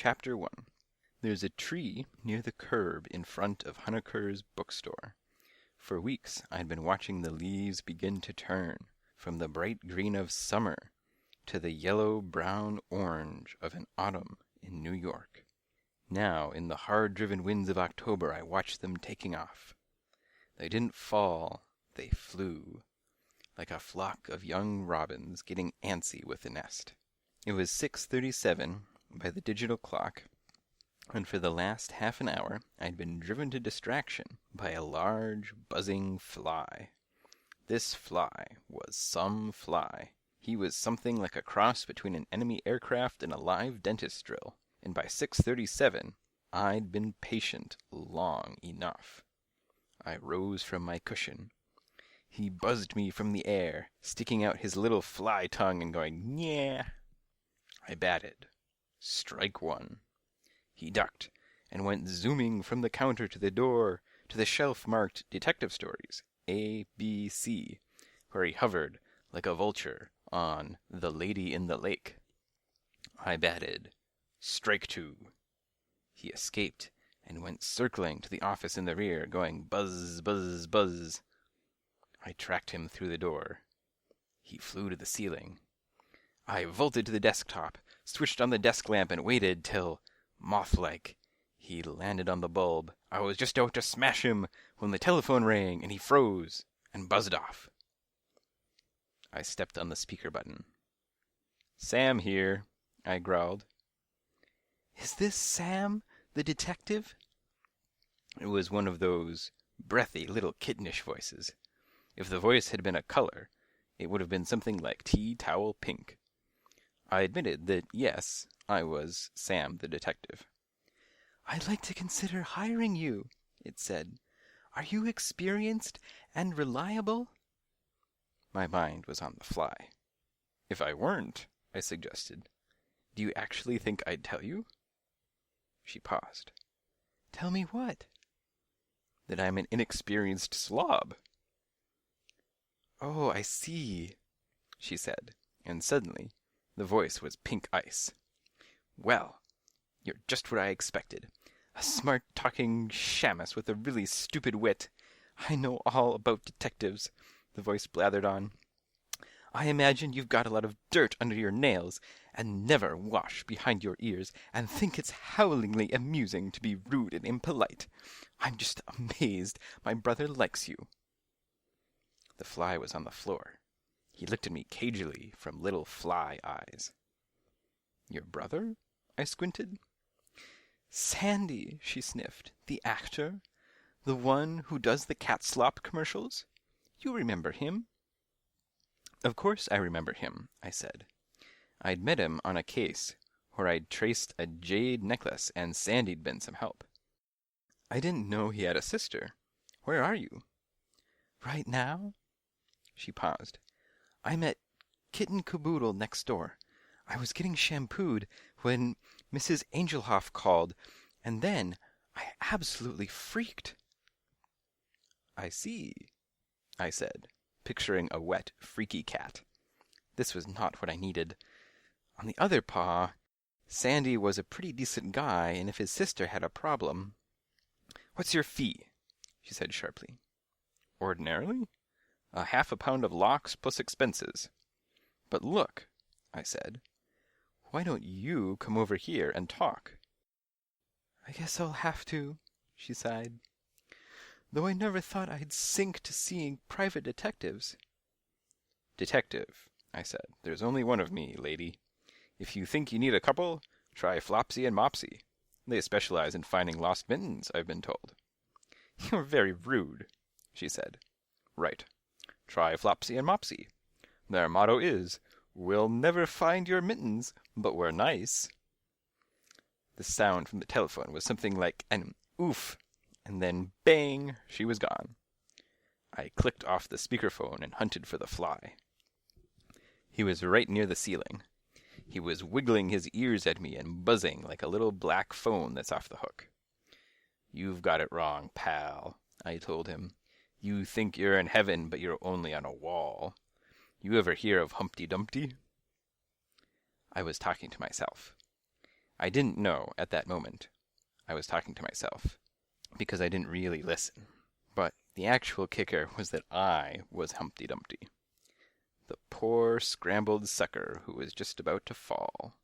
Chapter 1. There's a tree near the curb in front of Honeker's bookstore. For weeks I'd been watching the leaves begin to turn from the bright green of summer to the yellow-brown orange of an autumn in New York. Now, in the hard-driven winds of October, I watched them taking off. They didn't fall, they flew, like a flock of young robins getting antsy with the nest. It was 6:37 by the digital clock, and for the last half an hour I'd been driven to distraction by a large, buzzing fly. This fly was some fly. He was something like a cross between an enemy aircraft and a live dentist drill, and by 6:37 I'd been patient long enough. I rose from my cushion. He buzzed me from the air, sticking out his little fly tongue and going, "Nyeh." I batted. Strike one. He ducked and went zooming from the counter to the door to the shelf marked Detective Stories, A, B, C, where he hovered like a vulture on The Lady in the Lake. I batted. Strike two. He escaped and went circling to the office in the rear, going buzz, buzz, buzz. I tracked him through the door. He flew to the ceiling. I vaulted to the desktop, switched on the desk lamp, and waited till, moth-like, he landed on the bulb. I was just out to smash him when the telephone rang, and he froze and buzzed off. I stepped on the speaker button. "Sam here," I growled. "Is this Sam, the detective?" It was one of those breathy little kittenish voices. If the voice had been a color, it would have been something like tea towel pink. I admitted that, yes, I was Sam the detective. "I'd like to consider hiring you," it said. "Are you experienced and reliable?" My mind was on the fly. "If I weren't," I suggested, "do you actually think I'd tell you?" She paused. "Tell me what?" "That I'm an inexperienced slob." "Oh, I see," she said, and suddenly the voice was pink ice. "Well, you're just what I expected. A smart-talking shamus with a really stupid wit. I know all about detectives," the voice blathered on. "I imagine you've got a lot of dirt under your nails, and never wash behind your ears, and think it's howlingly amusing to be rude and impolite. I'm just amazed my brother likes you." The fly was on the floor. He looked at me cagily from little fly eyes. "Your brother?" I squinted. "Sandy," she sniffed. "The actor. The one who does the cat slop commercials. You remember him?" "Of course I remember him," I said. I'd met him on a case where I'd traced a jade necklace and Sandy'd been some help. "I didn't know he had a sister. Where are you?" "Right now?" She paused. "I'm at Kitten Caboodle next door. I was getting shampooed when Mrs. Angelhoff called, and then I absolutely freaked." "I see," I said, picturing a wet, freaky cat. This was not what I needed. On the other paw, Sandy was a pretty decent guy, and if his sister had a problem... "What's your fee?" she said sharply. "Ordinarily? ½ pound of locks plus expenses." "But look," I said, "why don't you come over here and talk?" "I guess I'll have to," she sighed. "Though I never thought I'd sink to seeing private detectives." "Detective," I said. "There's only one of me, lady. If you think you need a couple, try Flopsy and Mopsy. They specialize in finding lost mittens, I've been told." "You're very rude," she said. "Right. Try Flopsy and Mopsy. Their motto is, 'We'll never find your mittens, but we're nice.'" The sound from the telephone was something like an oof, and then bang, she was gone. I clicked off the speakerphone and hunted for the fly. He was right near the ceiling. He was wiggling his ears at me and buzzing like a little black phone that's off the hook. "You've got it wrong, pal," I told him. "You think you're in heaven, but you're only on a wall. You ever hear of Humpty Dumpty?" I was talking to myself. I didn't know at that moment I was talking to myself, because I didn't really listen. But the actual kicker was that I was Humpty Dumpty, the poor scrambled sucker who was just about to fall.